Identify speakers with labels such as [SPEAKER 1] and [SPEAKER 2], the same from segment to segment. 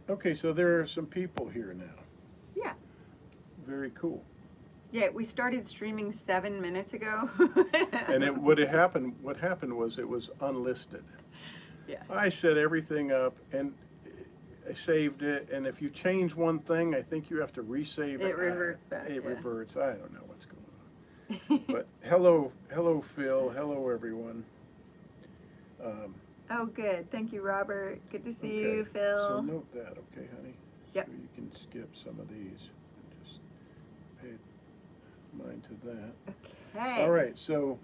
[SPEAKER 1] Okay, so there are some people here now.
[SPEAKER 2] Yeah.
[SPEAKER 1] Very cool.
[SPEAKER 2] Yeah, we started streaming 7 minutes ago.
[SPEAKER 1] And what happened was it was unlisted.
[SPEAKER 2] Yeah.
[SPEAKER 1] I set everything up and I saved it, and if you change one thing, I think you have to resave it.
[SPEAKER 2] It reverts back.
[SPEAKER 1] It
[SPEAKER 2] yeah.
[SPEAKER 1] reverts. I don't know what's going on. But hello, Phil. Hello, everyone.
[SPEAKER 2] Oh, good. Thank you, Robert. Good to see
[SPEAKER 1] Okay,
[SPEAKER 2] you, Phil.
[SPEAKER 1] So note that, okay, honey?
[SPEAKER 2] Yep.
[SPEAKER 1] So you can skip some of these and just pay mind to that.
[SPEAKER 2] Okay.
[SPEAKER 1] All right, so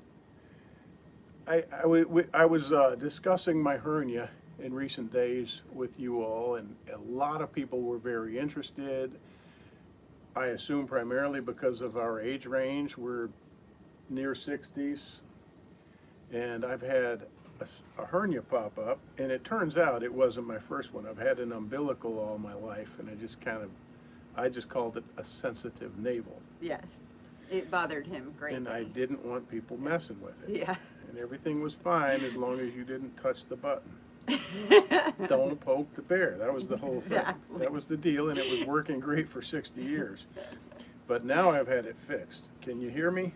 [SPEAKER 1] I was discussing my hernia in recent days with you all, and a lot of people were very interested. I assume primarily because of our age range. We're near 60s, and I've had a hernia pop up, and it turns out it wasn't my first one. I've had an umbilical all my life, and I just called it a sensitive navel.
[SPEAKER 2] Yes. It bothered him greatly.
[SPEAKER 1] And I didn't want people messing with it.
[SPEAKER 2] Yeah.
[SPEAKER 1] And everything was fine as long as you didn't touch the button. Don't poke the bear. That was the whole
[SPEAKER 2] Exactly.
[SPEAKER 1] thing. That was the deal, and it was working great for 60 years. But now I've had it fixed. Can you hear me?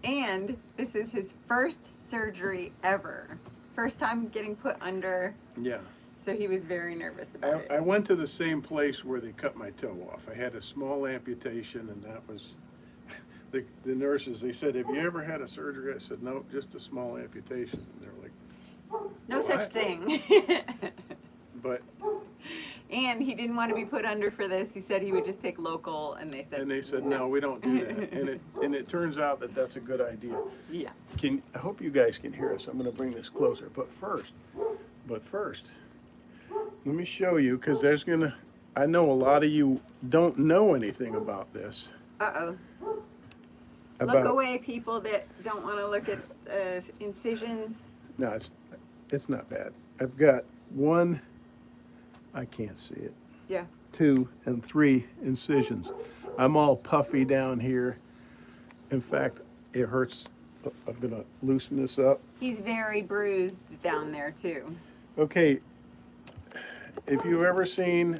[SPEAKER 2] And this is his first surgery ever. First time getting put under,
[SPEAKER 1] Yeah.
[SPEAKER 2] so he was very nervous about it.
[SPEAKER 1] I went to the same place where they cut my toe off. I had a small amputation, and that was, the nurses, they said, have you ever had a surgery? I said, no, just a small amputation. And they're like,
[SPEAKER 2] No
[SPEAKER 1] "What?"
[SPEAKER 2] such thing.
[SPEAKER 1] But,
[SPEAKER 2] And he didn't want to be put under for this. He said he would just take local, and they said
[SPEAKER 1] no, we don't do that. And it turns out that that's a good idea.
[SPEAKER 2] Yeah.
[SPEAKER 1] I hope you guys can hear us. I'm going to bring this closer. But first, let me show you, because I know a lot of you don't know anything about this.
[SPEAKER 2] Uh-oh. Look away, people that don't want to look at incisions.
[SPEAKER 1] No, it's not bad. I've got one, I can't see it,
[SPEAKER 2] Yeah.
[SPEAKER 1] 2 and 3 incisions. I'm all puffy down here. In fact, it hurts. I'm going to loosen this up.
[SPEAKER 2] He's very bruised down there, too.
[SPEAKER 1] Okay, if you've ever seen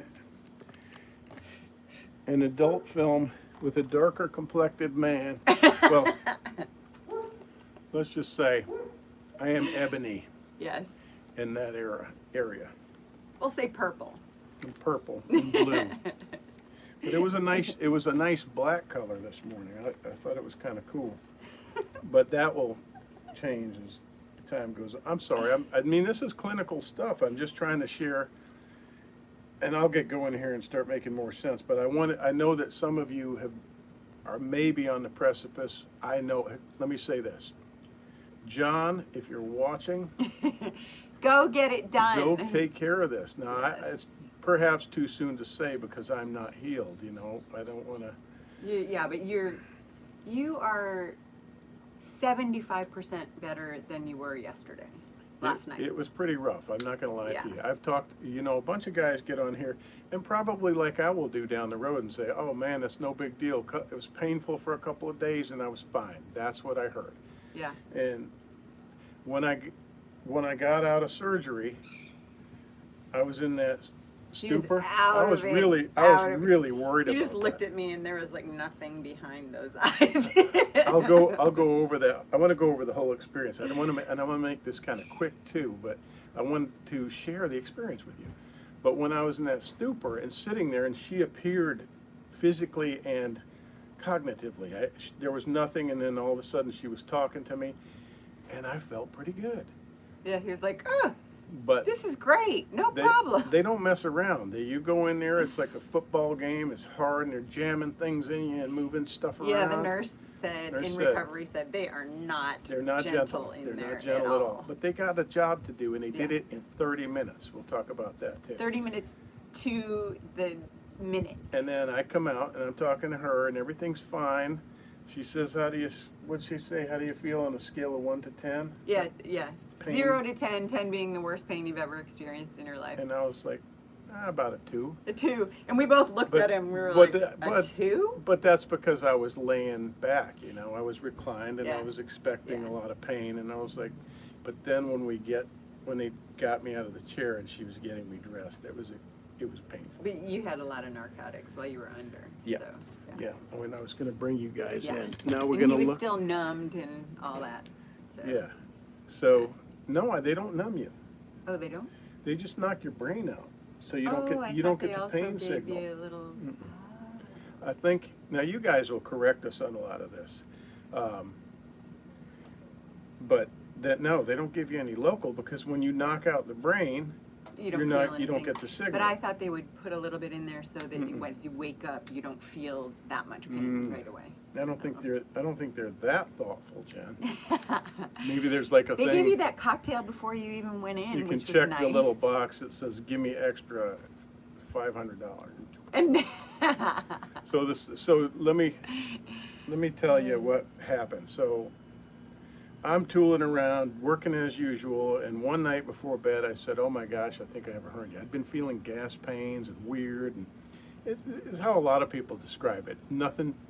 [SPEAKER 1] an adult film with a darker complected man, well, let's just say I am ebony
[SPEAKER 2] Yes.
[SPEAKER 1] in that area.
[SPEAKER 2] We'll say purple.
[SPEAKER 1] And purple and blue. But it was a nice black color this morning. I thought it was kind of cool. But that will change as time goes on. I'm sorry. I mean, this is clinical stuff. I'm just trying to share, and I'll get going here and start making more sense. But I know that some of you are maybe on the precipice. I know. Let me say this, John, if you're watching,
[SPEAKER 2] Go get it done.
[SPEAKER 1] go take care of this. Now,
[SPEAKER 2] Yes.
[SPEAKER 1] it's perhaps too soon to say because I'm not healed. I don't want to.
[SPEAKER 2] Yeah, but you are 75% better than you were yesterday, last night.
[SPEAKER 1] It was pretty rough. I'm not going to lie
[SPEAKER 2] Yeah.
[SPEAKER 1] to you. I've talked, a bunch of guys get on here and probably like I will do down the road and say, oh man, it's no big deal. It was painful for a couple of days and I was fine. That's what I heard.
[SPEAKER 2] Yeah.
[SPEAKER 1] And when I got out of surgery, I was in that
[SPEAKER 2] She was
[SPEAKER 1] stupor.
[SPEAKER 2] out
[SPEAKER 1] I was
[SPEAKER 2] of it,
[SPEAKER 1] really
[SPEAKER 2] out of it.
[SPEAKER 1] really worried
[SPEAKER 2] You
[SPEAKER 1] about
[SPEAKER 2] just looked
[SPEAKER 1] that.
[SPEAKER 2] at me and there was like nothing behind those eyes.
[SPEAKER 1] I'll go over that. I want to go over the whole experience. I want to make this kind of quick too, but I want to share the experience with you. But when I was in that stupor and sitting there, and she appeared physically and cognitively, there was nothing, and then all of a sudden she was talking to me, and I felt pretty good.
[SPEAKER 2] Yeah, he was like, oh,
[SPEAKER 1] But
[SPEAKER 2] this is great, no problem.
[SPEAKER 1] they don't mess around. You go in there, it's like a football game. It's hard, and they're jamming things in you and moving stuff around.
[SPEAKER 2] Yeah, the nurse said, recovery said, they are
[SPEAKER 1] They're not gentle
[SPEAKER 2] in
[SPEAKER 1] They're
[SPEAKER 2] there
[SPEAKER 1] not gentle at all. But they got a job to do, and they did
[SPEAKER 2] Yeah.
[SPEAKER 1] it in 30 minutes. We'll talk about that too.
[SPEAKER 2] 30 minutes to the minute.
[SPEAKER 1] And then I come out, and I'm talking to her, and everything's fine. She says, what'd she say? How do you feel on a scale of 1 to 10?
[SPEAKER 2] Yeah, yeah.
[SPEAKER 1] Pain.
[SPEAKER 2] 0 to 10, 10 being the worst pain you've ever experienced in your life.
[SPEAKER 1] And I was like, about a 2.
[SPEAKER 2] A 2. And we both looked
[SPEAKER 1] But-
[SPEAKER 2] at him, we were
[SPEAKER 1] but
[SPEAKER 2] like,
[SPEAKER 1] the-
[SPEAKER 2] a 2?
[SPEAKER 1] But that's because I was laying back, I was reclined, and I
[SPEAKER 2] Yeah.
[SPEAKER 1] was expecting
[SPEAKER 2] Yeah.
[SPEAKER 1] a lot of pain, and I was like, but then when they got me out of the chair and she was getting me dressed, it was it was painful.
[SPEAKER 2] But you had a lot of narcotics while you were under.
[SPEAKER 1] Yeah.
[SPEAKER 2] So,
[SPEAKER 1] Yeah, when I was going to bring you guys
[SPEAKER 2] Yeah.
[SPEAKER 1] in. Now we're
[SPEAKER 2] And
[SPEAKER 1] going to
[SPEAKER 2] he was
[SPEAKER 1] look.
[SPEAKER 2] still numbed and all that. So.
[SPEAKER 1] Yeah. So, no, they don't numb you.
[SPEAKER 2] Oh, they don't?
[SPEAKER 1] They just knock your brain out. So you
[SPEAKER 2] Oh,
[SPEAKER 1] don't
[SPEAKER 2] I
[SPEAKER 1] get you
[SPEAKER 2] thought
[SPEAKER 1] don't
[SPEAKER 2] they
[SPEAKER 1] get the
[SPEAKER 2] also
[SPEAKER 1] pain
[SPEAKER 2] gave
[SPEAKER 1] signal.
[SPEAKER 2] you a little.
[SPEAKER 1] I think now you guys will correct us on a lot of this, but that no, they don't give you any local because when you knock out the brain,
[SPEAKER 2] You don't
[SPEAKER 1] you're
[SPEAKER 2] feel
[SPEAKER 1] not
[SPEAKER 2] anything.
[SPEAKER 1] you don't get the signal.
[SPEAKER 2] But I thought they would put a little bit in there so that
[SPEAKER 1] Mm-mm.
[SPEAKER 2] once you wake up, you don't feel that much pain
[SPEAKER 1] Mm.
[SPEAKER 2] right away.
[SPEAKER 1] I don't think they're that thoughtful, Jen. Maybe there's like a
[SPEAKER 2] They
[SPEAKER 1] thing.
[SPEAKER 2] gave you that cocktail before you even went in,
[SPEAKER 1] you can
[SPEAKER 2] which
[SPEAKER 1] check
[SPEAKER 2] was nice.
[SPEAKER 1] the little box that says "Give me extra $500."
[SPEAKER 2] And
[SPEAKER 1] So let me tell you what happened. So I'm tooling around, working as usual, and one night before bed I said, "Oh my gosh, I think I have a hernia." I'd been feeling gas pains and weird, and it's how a lot of people describe it.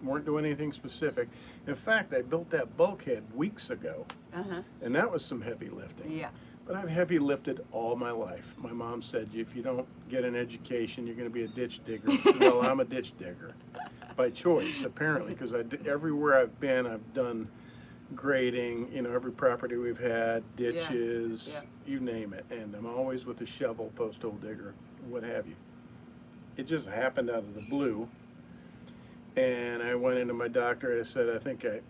[SPEAKER 1] Weren't doing anything specific. In fact, I built that bulkhead weeks ago, and that was some heavy lifting.
[SPEAKER 2] yeah.
[SPEAKER 1] But I've heavy lifted all my life. My mom said, if you don't get an education, you're going to be a ditch digger. Well, I'm a ditch digger by choice, apparently, because everywhere I've been, I've done grading, every property we've had, ditches,
[SPEAKER 2] Yeah.
[SPEAKER 1] you name it. And I'm always with a shovel, post hole digger, what have you. It just happened out of the blue. And I went into my doctor. I said,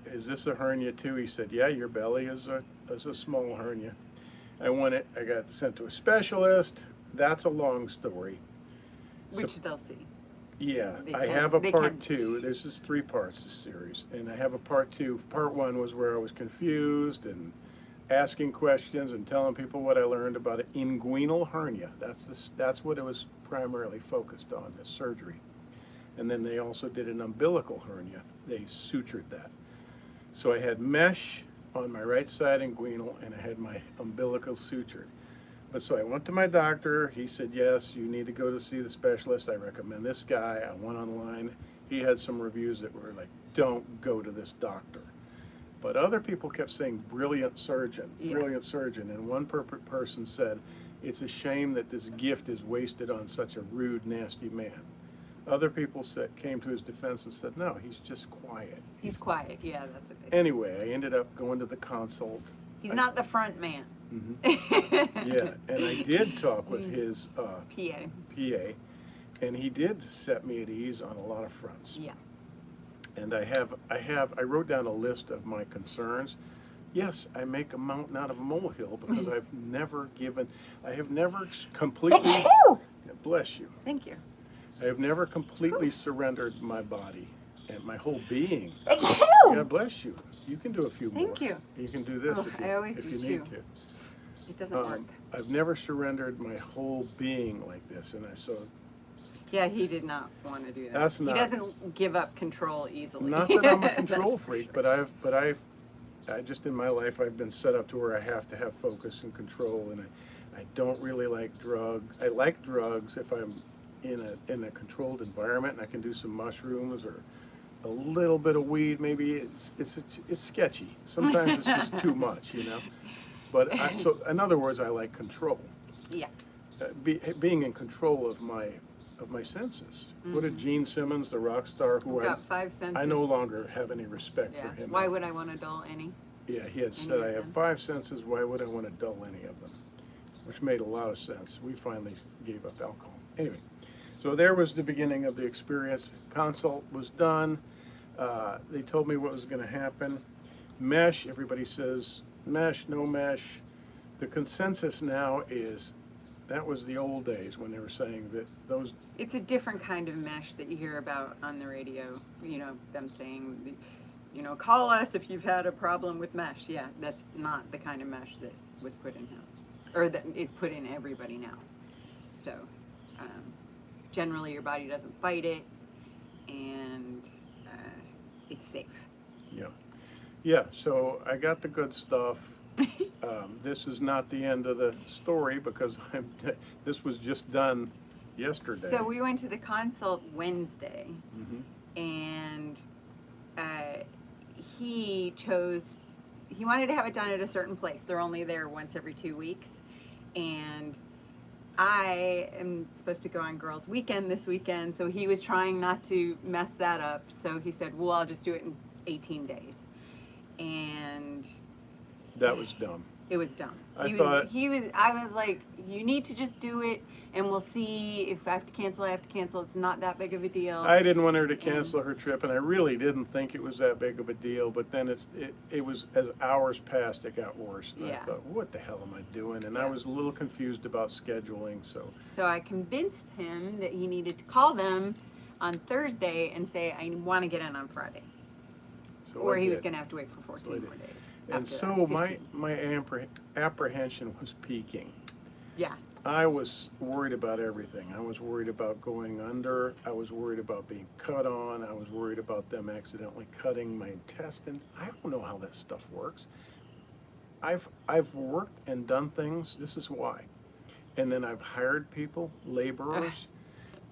[SPEAKER 1] is this a hernia too? He said, yeah, your belly is a small hernia. I got sent to a specialist. That's a long story.
[SPEAKER 2] Which they'll see.
[SPEAKER 1] Yeah,
[SPEAKER 2] They
[SPEAKER 1] I
[SPEAKER 2] can-
[SPEAKER 1] have a
[SPEAKER 2] they
[SPEAKER 1] part
[SPEAKER 2] can.
[SPEAKER 1] 2. There's just 3 parts, this series. And I have a part 2. Part 1 was where I was confused and asking questions and telling people what I learned about an inguinal hernia. That's what it was primarily focused on, the surgery. And then they also did an umbilical hernia. They sutured that. So I had mesh on my right side inguinal, and I had my umbilical sutured. But so I went to my doctor. He said, yes, you need to go to see the specialist. I recommend this guy. I went online. He had some reviews that were like, don't go to this doctor. But other people kept saying, brilliant surgeon,
[SPEAKER 2] Yeah.
[SPEAKER 1] brilliant surgeon. And one person said, it's a shame that this gift is wasted on such a rude, nasty man. Other people came to his defense and said, no, he's just quiet.
[SPEAKER 2] He's quiet. Yeah, that's what they say.
[SPEAKER 1] Anyway, I ended up going to the consult.
[SPEAKER 2] He's not the front man.
[SPEAKER 1] Yeah, and I did talk with his
[SPEAKER 2] PA.
[SPEAKER 1] PA, and he did set me at ease on a lot of fronts.
[SPEAKER 2] Yeah.
[SPEAKER 1] And I wrote down a list of my concerns. Yes, I make a mountain out of a molehill because I have never completely,
[SPEAKER 2] Achoo!
[SPEAKER 1] bless you.
[SPEAKER 2] Thank you.
[SPEAKER 1] I have never completely surrendered my body and my whole being.
[SPEAKER 2] Achoo!
[SPEAKER 1] God bless you. You can do a few more.
[SPEAKER 2] Thank you.
[SPEAKER 1] You can do this
[SPEAKER 2] Oh,
[SPEAKER 1] if you,
[SPEAKER 2] I always
[SPEAKER 1] if
[SPEAKER 2] do
[SPEAKER 1] you
[SPEAKER 2] too.
[SPEAKER 1] need to.
[SPEAKER 2] It doesn't work.
[SPEAKER 1] I've never surrendered my whole being like this, and so
[SPEAKER 2] Yeah, he did not want to do that.
[SPEAKER 1] That's not-
[SPEAKER 2] He doesn't give up control easily.
[SPEAKER 1] not that I'm a
[SPEAKER 2] That's-
[SPEAKER 1] control freak, but I just in my life I've been set up to where I have to have focus and control, and I don't really like drugs. I like drugs if I'm in a controlled environment and I can do some mushrooms or a little bit of weed. Maybe it's sketchy. Sometimes it's just too much, But so in other words, I like control.
[SPEAKER 2] Yeah.
[SPEAKER 1] Being in control of my senses. What did Gene Simmons, the rock star, who
[SPEAKER 2] Got 5 senses.
[SPEAKER 1] I no longer have any respect
[SPEAKER 2] Yeah.
[SPEAKER 1] for him.
[SPEAKER 2] Why would I want to dull any?
[SPEAKER 1] Yeah, he had
[SPEAKER 2] Any
[SPEAKER 1] said,
[SPEAKER 2] of
[SPEAKER 1] I have
[SPEAKER 2] them?
[SPEAKER 1] 5 senses, why would I want to dull any of them? Which made a lot of sense. We finally gave up alcohol. Anyway, so there was the beginning of the experience. Consult was done. They told me what was going to happen. Mesh, everybody says mesh, no mesh. The consensus now is that was the old days when they were saying that those.
[SPEAKER 2] It's a different kind of mesh that you hear about on the radio. Them saying, call us if you've had a problem with mesh. Yeah, that's not the kind of mesh that was put in him, or that is put in everybody now. So, generally your body doesn't fight it, and it's safe.
[SPEAKER 1] Yeah. Yeah, so I got the good stuff. This is not the end of the story because this was just done yesterday.
[SPEAKER 2] So we went to the consult Wednesday,
[SPEAKER 1] Mhm.
[SPEAKER 2] and he wanted to have it done at a certain place. They're only there once every 2 weeks, and I am supposed to go on girls' weekend this weekend, so he was trying not to mess that up. So he said, "Well, I'll just do it in 18 days," and
[SPEAKER 1] That was dumb.
[SPEAKER 2] it was dumb.
[SPEAKER 1] I
[SPEAKER 2] I was like, "You need to just do it, and we'll see if I have to cancel. I have to cancel. It's not that big of a deal."
[SPEAKER 1] I didn't want her to cancel her trip, and I really didn't think it was that big of a deal. But then it was, as hours passed, it got worse. And
[SPEAKER 2] Yeah.
[SPEAKER 1] I thought, what the hell am I doing? And I
[SPEAKER 2] Yeah.
[SPEAKER 1] was a little confused about scheduling.
[SPEAKER 2] So I convinced him that he needed to call them on Thursday and say, "I want to get in on Friday,"
[SPEAKER 1] So
[SPEAKER 2] or
[SPEAKER 1] I
[SPEAKER 2] he was
[SPEAKER 1] did.
[SPEAKER 2] going to have to wait for 14
[SPEAKER 1] I did.
[SPEAKER 2] more days.
[SPEAKER 1] And
[SPEAKER 2] after
[SPEAKER 1] so
[SPEAKER 2] that, 15.
[SPEAKER 1] my apprehension was peaking.
[SPEAKER 2] Yeah.
[SPEAKER 1] I was worried about everything. I was worried about going under. I was worried about being cut on. I was worried about them accidentally cutting my intestine. I don't know how that stuff works. I've worked and done things. This is why. And then I've hired people, laborers,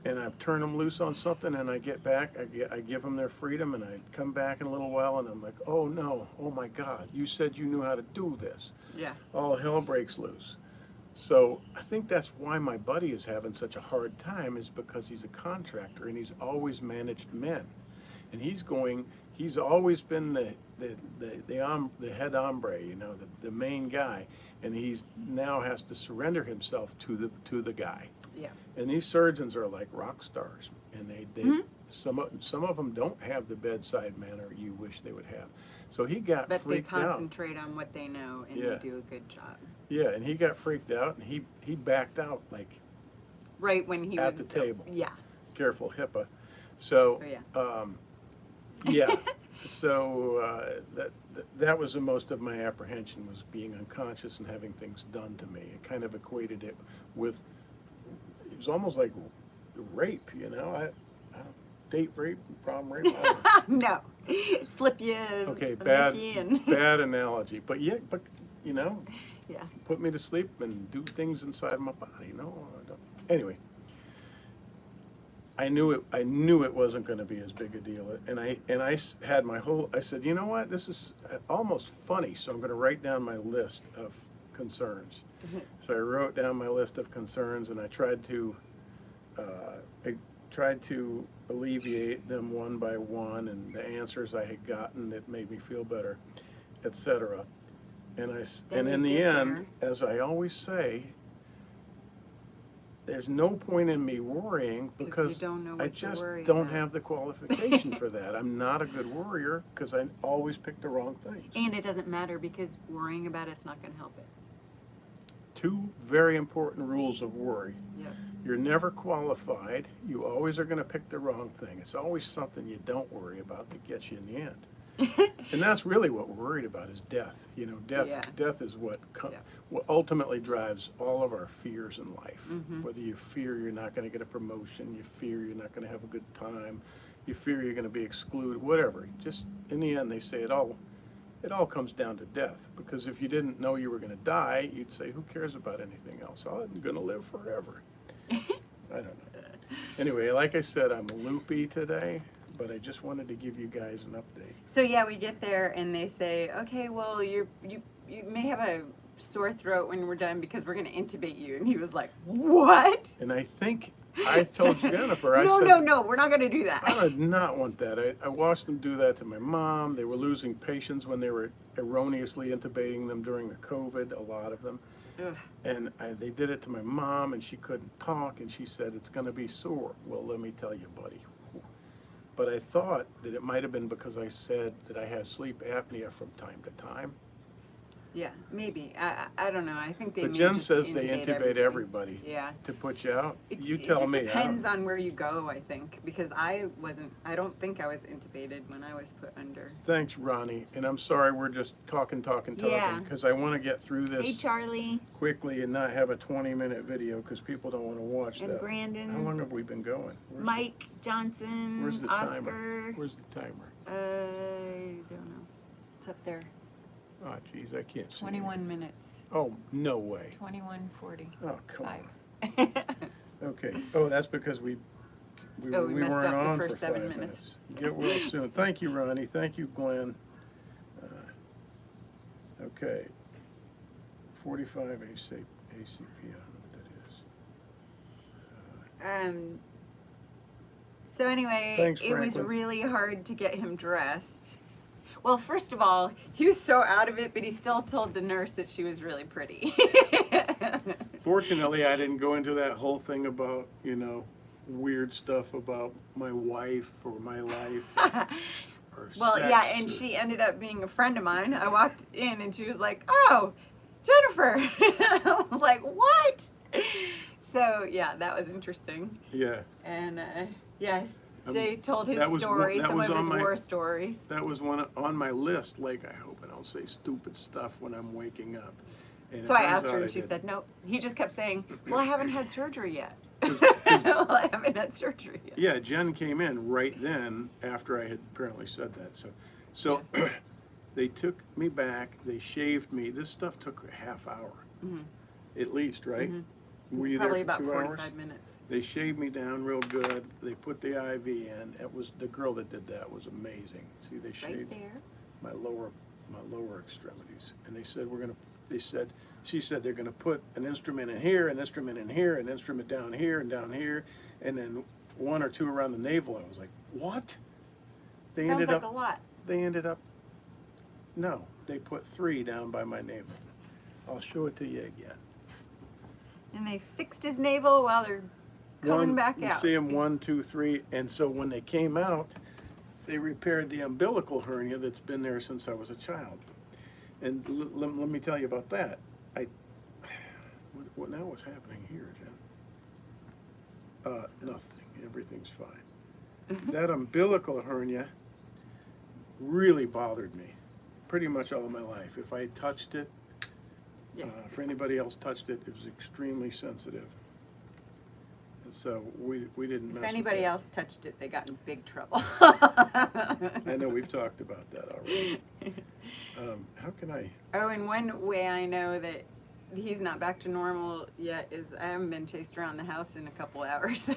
[SPEAKER 1] and I've turned them loose on something, and I get back, I give them their freedom, and I come back in a little while, and I'm like, oh no, oh my God, you said you knew how to do this.
[SPEAKER 2] Yeah.
[SPEAKER 1] All hell breaks loose. So I think that's why my buddy is having such a hard time, is because he's a contractor and he's always managed men. And he's always been the head hombre, you know, the main guy. And he's now has to surrender himself to the guy.
[SPEAKER 2] Yeah.
[SPEAKER 1] And these surgeons are like rock stars. And some of them don't have the bedside manner you wish they would have. So he got
[SPEAKER 2] But they
[SPEAKER 1] freaked out.
[SPEAKER 2] concentrate on what they know and
[SPEAKER 1] Yeah.
[SPEAKER 2] they do a good job.
[SPEAKER 1] Yeah, and he got freaked out, and he backed out, like,
[SPEAKER 2] Right when he
[SPEAKER 1] at
[SPEAKER 2] was
[SPEAKER 1] the table.
[SPEAKER 2] Yeah.
[SPEAKER 1] Careful, HIPAA. So,
[SPEAKER 2] Oh, yeah.
[SPEAKER 1] yeah. So that was the most of my apprehension, was being unconscious and having things done to me. It kind of equated it with, it was almost like rape, you know? I date rape, prom rape. I don't know.
[SPEAKER 2] No. Slip you
[SPEAKER 1] Okay,
[SPEAKER 2] a
[SPEAKER 1] bad,
[SPEAKER 2] Mickey and
[SPEAKER 1] bad analogy, but yeah, but you know,
[SPEAKER 2] yeah.
[SPEAKER 1] put me to sleep and do things inside my body. No, I don't. Anyway, I knew it wasn't going to be as big a deal, and I had my whole. I said, you know what, this is almost funny, so I'm going to write down my list of concerns. So I wrote down my list of concerns, and I tried to alleviate them one by one, and the answers I had gotten that made me feel better, etc. And in the end, as I always say, there's no point in me worrying because
[SPEAKER 2] you don't know
[SPEAKER 1] I
[SPEAKER 2] what you're
[SPEAKER 1] just
[SPEAKER 2] worried
[SPEAKER 1] don't
[SPEAKER 2] about.
[SPEAKER 1] have the qualification for that. I'm not a good worrier because I always pick the wrong things.
[SPEAKER 2] And it doesn't matter because worrying about it's not going to help it.
[SPEAKER 1] Two very important rules of worry.
[SPEAKER 2] Yep.
[SPEAKER 1] You're never qualified. You always are going to pick the wrong thing. It's always something you don't worry about that gets you in the end. And that's really what we're worried about, is death. You know, death.
[SPEAKER 2] Yeah.
[SPEAKER 1] Death is what
[SPEAKER 2] Yeah.
[SPEAKER 1] what ultimately drives all of our fears in life.
[SPEAKER 2] Mhm.
[SPEAKER 1] Whether you fear you're not going to get a promotion, you fear you're not going to have a good time, you fear you're going to be excluded, whatever. Just in the end, they say it all comes down to death. Because if you didn't know you were going to die, you'd say, who cares about anything else? I'm going to live forever. I don't know. Anyway, like I said, I'm loopy today, but I just wanted to give you guys an update.
[SPEAKER 2] So yeah, we get there and they say, okay, well you may have a sore throat when we're done because we're going to intubate you. And he was like, what?
[SPEAKER 1] And I think I told Jennifer, I
[SPEAKER 2] No,
[SPEAKER 1] said,
[SPEAKER 2] no, we're not going to do that.
[SPEAKER 1] I did not want that. I watched them do that to my mom. They were losing patients when they were erroneously intubating them during the COVID, a lot of them.
[SPEAKER 2] Ugh.
[SPEAKER 1] And they did it to my mom, and she couldn't talk, and she said, it's going to be sore. Well, let me tell you, buddy. But I thought that it might have been because I said that I have sleep apnea from time to time.
[SPEAKER 2] Yeah, maybe. I don't know. I think they
[SPEAKER 1] But
[SPEAKER 2] may
[SPEAKER 1] Jen
[SPEAKER 2] just
[SPEAKER 1] says they intubate everybody
[SPEAKER 2] Yeah.
[SPEAKER 1] to put you out. You
[SPEAKER 2] It
[SPEAKER 1] tell
[SPEAKER 2] just
[SPEAKER 1] me.
[SPEAKER 2] depends on where you go, I think, because I don't think I was intubated when I was put under.
[SPEAKER 1] Thanks, Ronnie. And I'm sorry we're just talking,
[SPEAKER 2] Yeah.
[SPEAKER 1] because I want to get through this
[SPEAKER 2] Hey, Charlie
[SPEAKER 1] quickly and not have a 20-minute video because people don't want to watch
[SPEAKER 2] and
[SPEAKER 1] that.
[SPEAKER 2] Brandon.
[SPEAKER 1] How long have we been going?
[SPEAKER 2] Mike Johnson,
[SPEAKER 1] Where's the
[SPEAKER 2] Oscar.
[SPEAKER 1] timer? Where's the timer?
[SPEAKER 2] I don't know. It's up there.
[SPEAKER 1] Oh, geez, I can't see.
[SPEAKER 2] 21 minutes.
[SPEAKER 1] Oh, no way.
[SPEAKER 2] 21:40.
[SPEAKER 1] Oh, come on.
[SPEAKER 2] 5.
[SPEAKER 1] Okay. Oh, that's because we
[SPEAKER 2] Oh, we messed
[SPEAKER 1] weren't
[SPEAKER 2] up the
[SPEAKER 1] on
[SPEAKER 2] first
[SPEAKER 1] for
[SPEAKER 2] 7
[SPEAKER 1] 5
[SPEAKER 2] minutes.
[SPEAKER 1] Get well soon. Thank you, Ronnie. Thank you, Glenn. Okay. 45 ACP. I don't know what that is.
[SPEAKER 2] So anyway,
[SPEAKER 1] Thanks,
[SPEAKER 2] it was
[SPEAKER 1] Franklin.
[SPEAKER 2] really hard to get him dressed. Well, first of all, he was so out of it, but he still told the nurse that she was really pretty.
[SPEAKER 1] Fortunately, I didn't go into that whole thing about, weird stuff about my wife or my life. Or
[SPEAKER 2] Well,
[SPEAKER 1] sex
[SPEAKER 2] yeah, and
[SPEAKER 1] or-
[SPEAKER 2] she ended up being a friend of mine. I walked in and she was like, "Oh, Jennifer." I was like, "What?" So, yeah, that was interesting.
[SPEAKER 1] Yeah.
[SPEAKER 2] And, yeah, Jay told his
[SPEAKER 1] that was one-
[SPEAKER 2] story,
[SPEAKER 1] that
[SPEAKER 2] some
[SPEAKER 1] was
[SPEAKER 2] of
[SPEAKER 1] on
[SPEAKER 2] his
[SPEAKER 1] my-
[SPEAKER 2] war stories.
[SPEAKER 1] That was one on my list. Like, I hope I don't say stupid stuff when I'm waking up. And
[SPEAKER 2] So
[SPEAKER 1] it
[SPEAKER 2] I
[SPEAKER 1] turns
[SPEAKER 2] asked her
[SPEAKER 1] out
[SPEAKER 2] and she
[SPEAKER 1] did.
[SPEAKER 2] said, "Nope." He just kept saying, "Well, I haven't had surgery yet."
[SPEAKER 1] 'Cause-
[SPEAKER 2] Well, I haven't had surgery yet.
[SPEAKER 1] Yeah, Jen came in right then after I had apparently said that. So they took me back. They shaved me. This stuff took a half hour, at least, right? Were you
[SPEAKER 2] Probably
[SPEAKER 1] there
[SPEAKER 2] about
[SPEAKER 1] for 2
[SPEAKER 2] 45
[SPEAKER 1] hours?
[SPEAKER 2] minutes.
[SPEAKER 1] They shaved me down real good. They put the IV in. It was the girl that did that was amazing. See, they
[SPEAKER 2] Right
[SPEAKER 1] shaved
[SPEAKER 2] there.
[SPEAKER 1] my lower extremities, and they said she said they're gonna put an instrument in here, an instrument in here, an instrument down here, and then one or two around the navel. I was like, what? They
[SPEAKER 2] Sounds
[SPEAKER 1] ended
[SPEAKER 2] like
[SPEAKER 1] up.
[SPEAKER 2] a lot.
[SPEAKER 1] They ended up. No, they put 3 down by my navel. I'll show it to you again.
[SPEAKER 2] And they fixed his navel while they're coming back
[SPEAKER 1] you
[SPEAKER 2] out.
[SPEAKER 1] see them 1, 2, 3, and so when they came out, they repaired the umbilical hernia that's been there since I was a child. And let me tell you about that. What now was happening here, Jen? Nothing. Everything's fine. That umbilical hernia really bothered me pretty much all my life. If I touched it,
[SPEAKER 2] Yeah.
[SPEAKER 1] if anybody else touched it, it was extremely sensitive. And so we didn't mess
[SPEAKER 2] If
[SPEAKER 1] with
[SPEAKER 2] anybody
[SPEAKER 1] that.
[SPEAKER 2] else touched it, they got in big trouble.
[SPEAKER 1] I know we've talked about that already. How can I?
[SPEAKER 2] Oh, and one way I know that he's not back to normal yet is I haven't been chased around the house in a couple hours. So,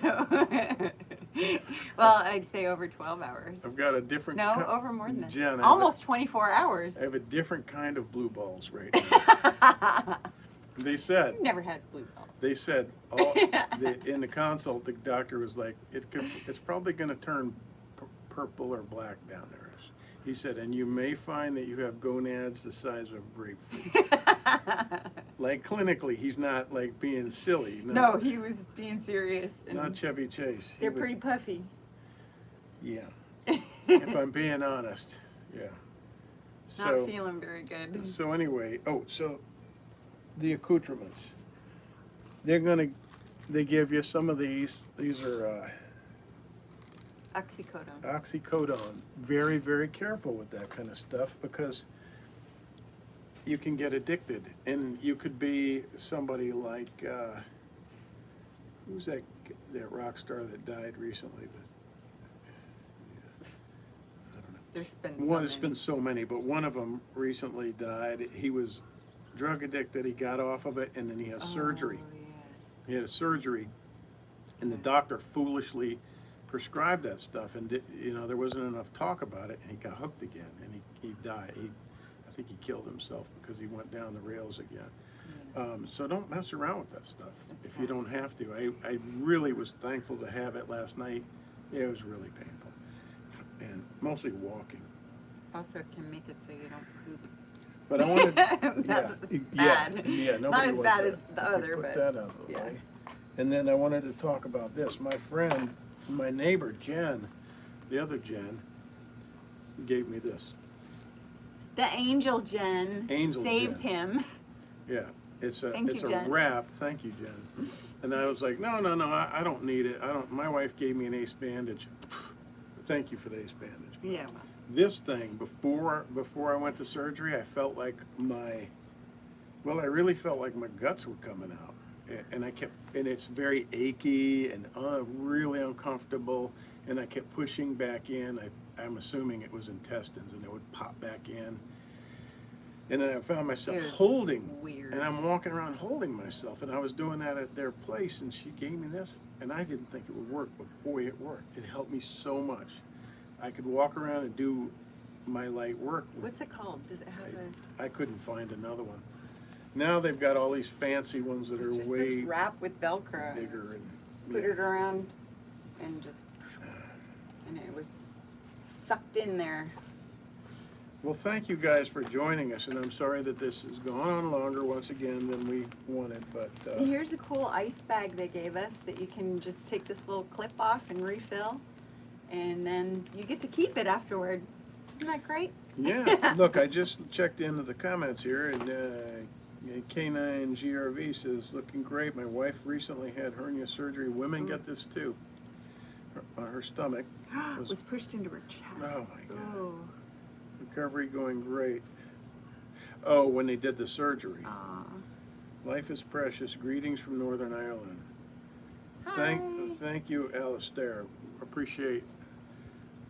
[SPEAKER 2] well, I'd say over 12 hours.
[SPEAKER 1] I've got a different.
[SPEAKER 2] No, over more than that.
[SPEAKER 1] Jen, I have
[SPEAKER 2] Almost 24 hours.
[SPEAKER 1] I have a different kind of blue balls right now. They said.
[SPEAKER 2] Never had blue balls.
[SPEAKER 1] They said in the consult, the doctor was like, it's probably going to turn purple or black down there. He said, and you may find that you have gonads the size of grapefruit. Like clinically, he's not like being silly.
[SPEAKER 2] No, he was being serious. And
[SPEAKER 1] Not Chevy Chase.
[SPEAKER 2] they're pretty puffy.
[SPEAKER 1] Yeah. If I'm being honest, yeah.
[SPEAKER 2] Not feeling very good.
[SPEAKER 1] So anyway, so the accoutrements. They give you some of these. These are
[SPEAKER 2] Oxycodone.
[SPEAKER 1] oxycodone. Very, very careful with that kind of stuff because you can get addicted, and you could be somebody like who's that rock star that died recently? I don't know.
[SPEAKER 2] There's been
[SPEAKER 1] There's been so many, but one of them recently died. He was drug addicted. He got off of it, and then he had surgery.
[SPEAKER 2] Oh, yeah.
[SPEAKER 1] He had a surgery, and the doctor foolishly prescribed that stuff, and there wasn't enough talk about it, and he got hooked again, and he died. I think he killed himself because he went down the rails again. So don't mess around with that stuff if you don't have to. I really was thankful to have it last night. It was really painful, and mostly walking.
[SPEAKER 2] Also, it can make it so you don't poop.
[SPEAKER 1] But I wanted,
[SPEAKER 2] That's
[SPEAKER 1] yeah,
[SPEAKER 2] bad.
[SPEAKER 1] yeah,
[SPEAKER 2] Not
[SPEAKER 1] nobody
[SPEAKER 2] as
[SPEAKER 1] wants
[SPEAKER 2] bad
[SPEAKER 1] that.
[SPEAKER 2] as the other,
[SPEAKER 1] Put
[SPEAKER 2] but
[SPEAKER 1] that out of the
[SPEAKER 2] yeah.
[SPEAKER 1] way. And then I wanted to talk about this. My friend, my neighbor Jen, the other Jen, gave me this.
[SPEAKER 2] The angel Jen
[SPEAKER 1] Angel
[SPEAKER 2] saved
[SPEAKER 1] Jen.
[SPEAKER 2] him.
[SPEAKER 1] Yeah, it's a
[SPEAKER 2] Thank you,
[SPEAKER 1] it's a
[SPEAKER 2] Jen.
[SPEAKER 1] wrap. Thank you, Jen. And I was like, no, I don't need it. I don't. My wife gave me an ace bandage. Thank you for the ace bandage.
[SPEAKER 2] Yeah. Well,
[SPEAKER 1] This thing before I went to surgery, I felt like I really felt like my guts were coming out, and it's very achy and really uncomfortable, and I kept pushing back in. I'm assuming it was intestines, and it would pop back in, and then I found myself
[SPEAKER 2] It was
[SPEAKER 1] holding,
[SPEAKER 2] weird.
[SPEAKER 1] and I'm walking around holding myself, and I was doing that at their place, and she gave me this, and I didn't think it would work, but boy, it worked. It helped me so much. I could walk around and do my light work.
[SPEAKER 2] what's it called? Does it have a?
[SPEAKER 1] I couldn't find another one. Now they've got all these fancy ones that
[SPEAKER 2] It's
[SPEAKER 1] are
[SPEAKER 2] just
[SPEAKER 1] way
[SPEAKER 2] this wrap with Velcro.
[SPEAKER 1] bigger, and
[SPEAKER 2] put
[SPEAKER 1] Yeah.
[SPEAKER 2] it around, and just, and it was sucked in there.
[SPEAKER 1] Well, thank you guys for joining us, and I'm sorry that this has gone on longer once again than we wanted, but
[SPEAKER 2] And here's a cool ice bag they gave us that you can just take this little clip off and refill, and then you get to keep it afterward. Isn't that great?
[SPEAKER 1] yeah. Look, I just checked into the comments here, and K9 GRV says, looking great. My wife recently had hernia surgery. Women get this too. Her stomach
[SPEAKER 2] was pushed into her chest.
[SPEAKER 1] Oh, my God.
[SPEAKER 2] Ooh.
[SPEAKER 1] Recovery going great. Oh, when they did the surgery.
[SPEAKER 2] Aw.
[SPEAKER 1] Life is precious. Greetings from Northern Ireland.
[SPEAKER 2] Hi.
[SPEAKER 1] Thank you, Alistair. Appreciate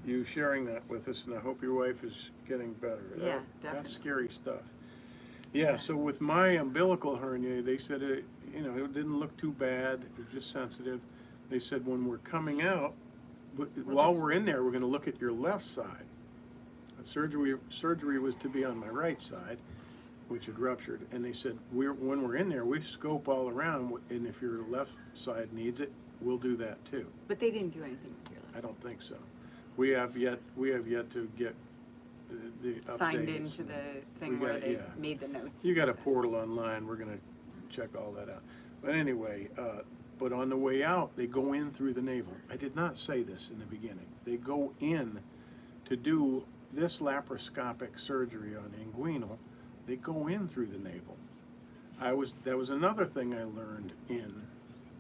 [SPEAKER 1] you sharing that with us, and I hope your wife is getting better.
[SPEAKER 2] Yeah,
[SPEAKER 1] That's
[SPEAKER 2] definitely.
[SPEAKER 1] scary stuff. Yeah, so with my umbilical hernia, they said it didn't look too bad. It was just sensitive. They said when we're coming out, while we're in there, we're going to look at your left side. Surgery was to be on my right side, which had ruptured, and they said when we're in there, we scope all around, and if your left side needs it, we'll do that too.
[SPEAKER 2] But they didn't do anything with your left.
[SPEAKER 1] I don't think so. We have yet to get the updates.
[SPEAKER 2] Signed into the thing where they
[SPEAKER 1] yeah.
[SPEAKER 2] made the notes.
[SPEAKER 1] You got a
[SPEAKER 2] and stuff.
[SPEAKER 1] portal online. We're going to check all that out. But anyway, but on the way out, they go in through the navel. I did not say this in the beginning. They go in to do this laparoscopic surgery on inguinal. They go in through the navel. That was another thing I learned in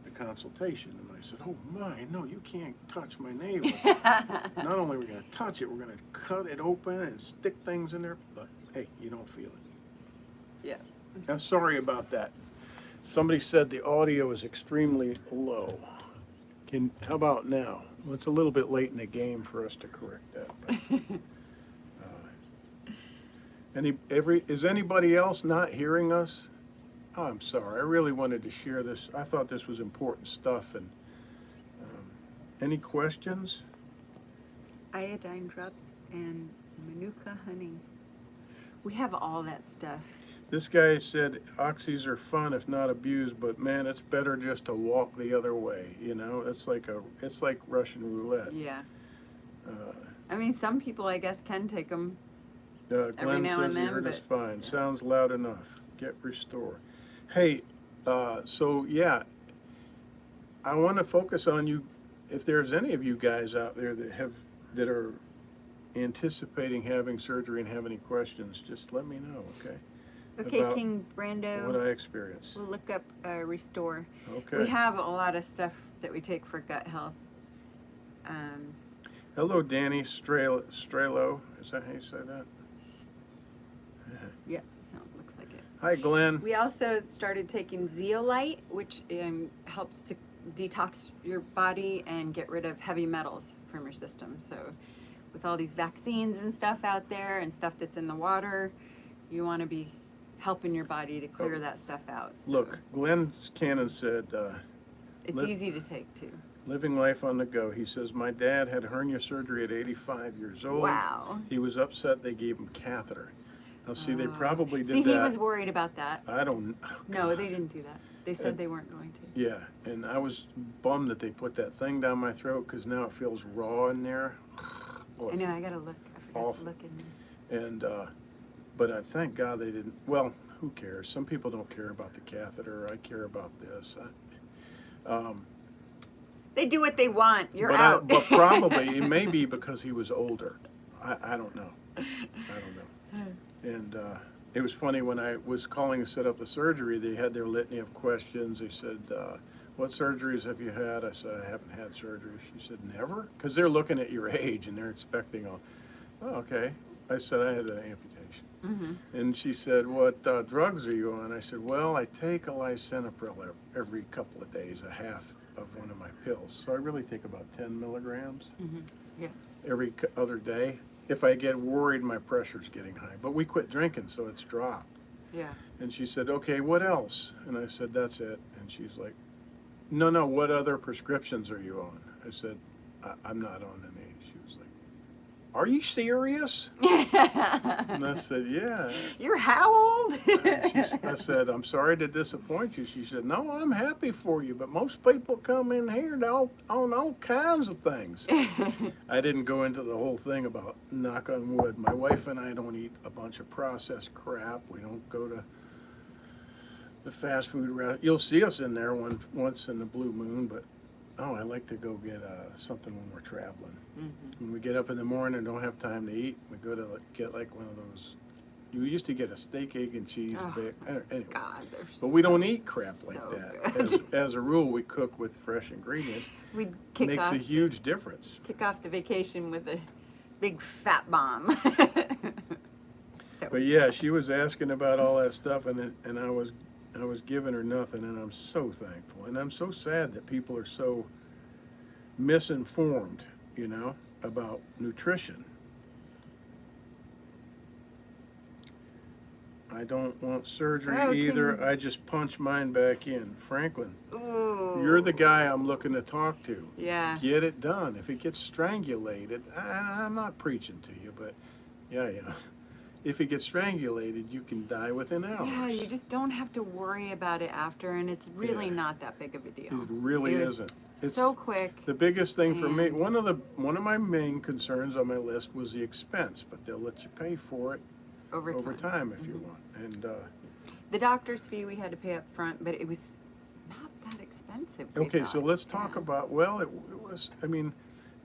[SPEAKER 1] the consultation. And I said, oh my, no, you can't touch my navel. Not only are we going to touch it, we're going to cut it open and stick things in there. But hey, you don't feel it.
[SPEAKER 2] Yeah.
[SPEAKER 1] I'm sorry about that. Somebody said the audio is extremely low. How about now? Well, it's a little bit late in the game for us to correct that. But, is anybody else not hearing us? Oh, I'm sorry. I really wanted to share this. I thought this was important stuff. And any questions?
[SPEAKER 2] Iodine drops and manuka honey. We have all that stuff.
[SPEAKER 1] This guy said oxys are fun if not abused, but man, it's better just to walk the other way. You know, it's like Russian roulette.
[SPEAKER 2] Yeah. I mean, some people, I guess, can take them. Every
[SPEAKER 1] Glenn
[SPEAKER 2] now
[SPEAKER 1] says
[SPEAKER 2] and
[SPEAKER 1] he
[SPEAKER 2] then,
[SPEAKER 1] heard us
[SPEAKER 2] but-
[SPEAKER 1] fine. Sounds loud enough. Get restore. Hey, so yeah, I want to focus on you. If there's any of you guys out there that are anticipating having surgery and have any questions, just let me know, okay?
[SPEAKER 2] Okay,
[SPEAKER 1] About
[SPEAKER 2] King Brando.
[SPEAKER 1] What I experienced.
[SPEAKER 2] We'll look up Restore.
[SPEAKER 1] Okay.
[SPEAKER 2] We have a lot of stuff that we take for gut health.
[SPEAKER 1] Hello, Danny Strelo. Is that how you say that?
[SPEAKER 2] Yeah, looks like it.
[SPEAKER 1] Hi, Glenn.
[SPEAKER 2] We also started taking zeolite, which helps to detox your body and get rid of heavy metals from your system. So with all these vaccines and stuff out there and stuff that's in the water, you want to be helping your body to clear that stuff out. So
[SPEAKER 1] Look, Glenn Cannon said,
[SPEAKER 2] it's easy to take too.
[SPEAKER 1] living life on the go. He says, my dad had hernia surgery at 85 years old.
[SPEAKER 2] Wow.
[SPEAKER 1] He was upset they gave him catheter. Now, see, they probably did
[SPEAKER 2] See,
[SPEAKER 1] that.
[SPEAKER 2] he was worried about that.
[SPEAKER 1] I don't. Oh,
[SPEAKER 2] No,
[SPEAKER 1] God.
[SPEAKER 2] they didn't do that. They said they weren't going to.
[SPEAKER 1] Yeah, and I was bummed that they put that thing down my throat because now it feels raw in there. Boy,
[SPEAKER 2] I know, I gotta look. I forgot
[SPEAKER 1] Awful.
[SPEAKER 2] to look in there.
[SPEAKER 1] And, but I thank God they didn't. Well, who cares? Some people don't care about the catheter. I care about this.
[SPEAKER 2] They do what they want. You're
[SPEAKER 1] but
[SPEAKER 2] out.
[SPEAKER 1] but probably it may be because he was older. I don't know. I don't know. And it was funny when I was calling to set up the surgery. They had their litany of questions. They said, "What surgeries have you had?" I said, "I haven't had surgery." She said, "Never?" Because they're looking at your age and they're expecting all. Oh, okay. I said I had an amputation.
[SPEAKER 2] Mm-hmm.
[SPEAKER 1] And she said, "What drugs are you on?" I said, "Well, I take a lisinopril every couple of days, a half of one of my pills. So I really take about 10 milligrams
[SPEAKER 2] Mm-hmm. Yeah.
[SPEAKER 1] every other day. If I get worried, my pressure's getting high. But we quit drinking, so it's dropped."
[SPEAKER 2] Yeah.
[SPEAKER 1] And she said, "Okay, what else?" And I said, "That's it." And she's like, No, what other prescriptions are you on?" I said, I'm not on any." She was like, "Are you serious?" And I said, "Yeah."
[SPEAKER 2] You're how old?
[SPEAKER 1] I said, "I'm sorry to disappoint you." She said, "No, I'm happy for you, but most people come in here on all kinds of things." I didn't go into the whole thing about, knock on wood, my wife and I don't eat a bunch of processed crap. We don't go to the fast food restaurant. You'll see us in there once in the blue moon, but I like to go get something when we're traveling. When we get up in the morning and don't have time to eat, we go to get like one of those. You used to get a steak, egg, and cheese. Anyway.
[SPEAKER 2] God, they're
[SPEAKER 1] But we don't
[SPEAKER 2] so-
[SPEAKER 1] eat crap like
[SPEAKER 2] so
[SPEAKER 1] that.
[SPEAKER 2] good.
[SPEAKER 1] As a rule, we cook with fresh ingredients.
[SPEAKER 2] We'd
[SPEAKER 1] Makes a huge difference.
[SPEAKER 2] kick off the vacation with a big fat bomb. So,
[SPEAKER 1] But yeah, she was asking about all that stuff, and I was giving her nothing, and I'm so thankful, and I'm so sad that people are so misinformed, about nutrition. I don't want surgery either. I just punch mine back in. Franklin,
[SPEAKER 2] ooh.
[SPEAKER 1] you're the guy I'm looking to talk to.
[SPEAKER 2] Yeah.
[SPEAKER 1] Get it done. If it gets strangulated, I'm not preaching to you, but yeah. If it gets strangulated, you can die within hours.
[SPEAKER 2] Yeah, you just don't have to worry about it after, and it's really
[SPEAKER 1] Yeah.
[SPEAKER 2] not that big of a deal.
[SPEAKER 1] It really
[SPEAKER 2] It was
[SPEAKER 1] isn't. It's
[SPEAKER 2] so quick.
[SPEAKER 1] The biggest thing for me,
[SPEAKER 2] and-
[SPEAKER 1] one of my main concerns on my list was the expense, but they'll let you pay for it
[SPEAKER 2] over time.
[SPEAKER 1] over time if you want. And
[SPEAKER 2] The doctor's fee we had to pay up front, but it was not that expensive. we
[SPEAKER 1] okay, so
[SPEAKER 2] thought.
[SPEAKER 1] let's talk
[SPEAKER 2] Yeah.
[SPEAKER 1] about. Well, it was. I mean,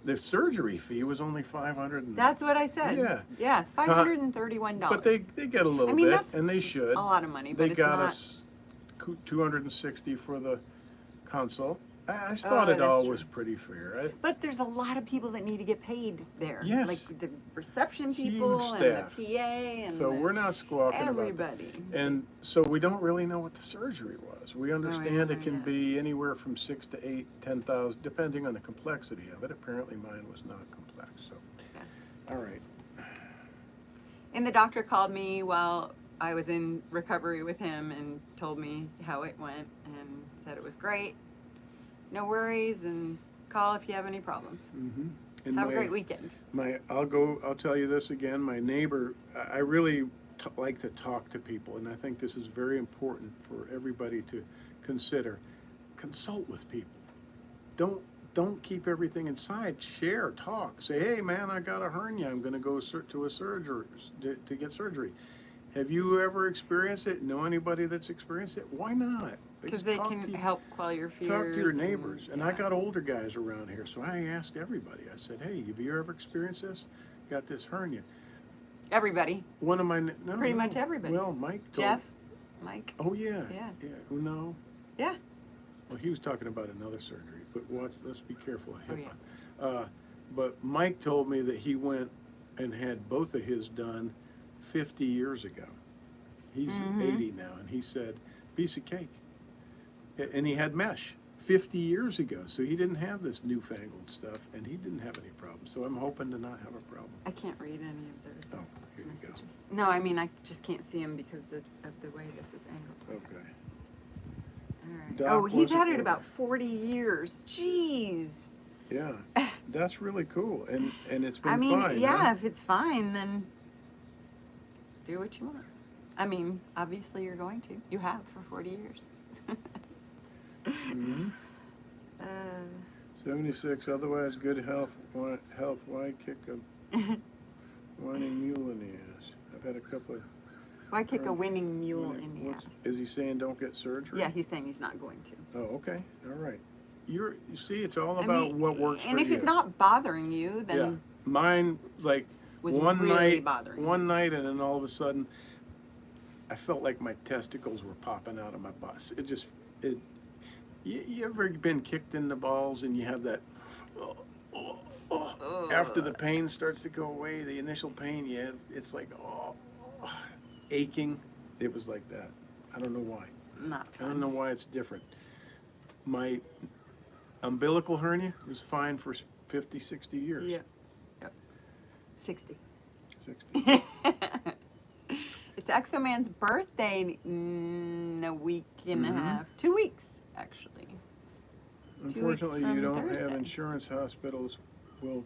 [SPEAKER 1] the surgery fee was only $500.
[SPEAKER 2] That's what I said.
[SPEAKER 1] Yeah.
[SPEAKER 2] Yeah, $531.
[SPEAKER 1] But they get a little
[SPEAKER 2] I mean,
[SPEAKER 1] bit,
[SPEAKER 2] that's
[SPEAKER 1] and they should.
[SPEAKER 2] a lot of money,
[SPEAKER 1] They
[SPEAKER 2] but it's
[SPEAKER 1] got
[SPEAKER 2] not.
[SPEAKER 1] us $260 for the consult. I just
[SPEAKER 2] Oh,
[SPEAKER 1] thought it
[SPEAKER 2] that's
[SPEAKER 1] all
[SPEAKER 2] true.
[SPEAKER 1] was pretty fair.
[SPEAKER 2] But there's a lot of people that need to get paid there.
[SPEAKER 1] Yes.
[SPEAKER 2] Like the reception
[SPEAKER 1] Huge
[SPEAKER 2] people and
[SPEAKER 1] staff.
[SPEAKER 2] the PA and
[SPEAKER 1] So
[SPEAKER 2] the-
[SPEAKER 1] we're not squawking about that.
[SPEAKER 2] everybody.
[SPEAKER 1] And so we don't really know what the surgery was. We understand
[SPEAKER 2] yeah,
[SPEAKER 1] it can
[SPEAKER 2] yeah.
[SPEAKER 1] be anywhere from 6 to 8, 10,000, depending on the complexity of it. Apparently mine was not complex, so.
[SPEAKER 2] Yeah.
[SPEAKER 1] All right.
[SPEAKER 2] And the doctor called me while I was in recovery with him and told me how it went and said it was great. No worries, and call if you have any problems.
[SPEAKER 1] And
[SPEAKER 2] Have a great weekend.
[SPEAKER 1] I'll tell you this again, my neighbor, I really like to talk to people, and I think this is very important for everybody to consider. Consult with people. Don't keep everything inside. Share, talk. Say, hey man, I got a hernia. I'm going to go to a surgery to get surgery. Have you ever experienced it? Know anybody that's experienced it? Why not?
[SPEAKER 2] Because
[SPEAKER 1] Just
[SPEAKER 2] they
[SPEAKER 1] talk
[SPEAKER 2] can
[SPEAKER 1] to you-
[SPEAKER 2] help quell your fears.
[SPEAKER 1] Talk to your neighbors. And I
[SPEAKER 2] yeah.
[SPEAKER 1] got older guys around here, so I asked everybody. I said, hey, have you ever experienced this? Got this hernia.
[SPEAKER 2] Everybody.
[SPEAKER 1] One of my no,
[SPEAKER 2] Pretty
[SPEAKER 1] no.
[SPEAKER 2] much everybody.
[SPEAKER 1] Well, Mike told,
[SPEAKER 2] Jeff, Mike.
[SPEAKER 1] Oh yeah.
[SPEAKER 2] Yeah.
[SPEAKER 1] No.
[SPEAKER 2] Yeah.
[SPEAKER 1] Well, he was talking about another surgery, but let's be careful of
[SPEAKER 2] Oh,
[SPEAKER 1] HIPAA. But Mike told me that he went and had both of his done 50 years ago. He's 80 now, and he said, piece of cake. And he had mesh 50 years ago, so he didn't have this newfangled stuff, and he didn't have any problems. So I'm hoping to not have a problem.
[SPEAKER 2] I can't read any of those
[SPEAKER 1] Oh, here you go.
[SPEAKER 2] messages. No, I mean, I just can't see them because of the way this is angled.
[SPEAKER 1] Okay.
[SPEAKER 2] All right.
[SPEAKER 1] Doc
[SPEAKER 2] Oh, he's
[SPEAKER 1] wasn't
[SPEAKER 2] had it
[SPEAKER 1] worried.
[SPEAKER 2] about 40 years. Jeez.
[SPEAKER 1] Yeah, that's really cool, and it's been
[SPEAKER 2] I mean,
[SPEAKER 1] fine.
[SPEAKER 2] yeah,
[SPEAKER 1] huh?
[SPEAKER 2] if it's fine, then do what you want. I mean, obviously you're going to. You have for 40 years.
[SPEAKER 1] Mhm. 76. Otherwise, good health. Why kick a whining mule in the ass? I've had a couple of.
[SPEAKER 2] Why kick a winning mule in the ass?
[SPEAKER 1] Is he saying don't get surgery?
[SPEAKER 2] Yeah, he's saying he's not going to.
[SPEAKER 1] Oh, okay. All right. You see, it's all
[SPEAKER 2] I
[SPEAKER 1] about
[SPEAKER 2] mean,
[SPEAKER 1] what works for you.
[SPEAKER 2] and if it's not bothering you, then
[SPEAKER 1] Yeah. Mine, like,
[SPEAKER 2] was
[SPEAKER 1] one
[SPEAKER 2] really
[SPEAKER 1] night,
[SPEAKER 2] bothering
[SPEAKER 1] one night, and then all of a sudden, I felt like my testicles were popping out of my butt. You ever been kicked in the balls and you have that, after the pain starts to go away, the initial pain, it's like, aching. It was like that. I don't know why.
[SPEAKER 2] not
[SPEAKER 1] I don't
[SPEAKER 2] fun.
[SPEAKER 1] know why it's different. My umbilical hernia was fine for 50, 60 years.
[SPEAKER 2] Yeah. Yep. 60.
[SPEAKER 1] 60.
[SPEAKER 2] It's Exoman's birthday in a week and
[SPEAKER 1] Mm-hmm.
[SPEAKER 2] a half. 2 weeks, actually. 2 weeks
[SPEAKER 1] Unfortunately, you
[SPEAKER 2] from
[SPEAKER 1] don't have
[SPEAKER 2] Thursday.
[SPEAKER 1] insurance. Hospitals will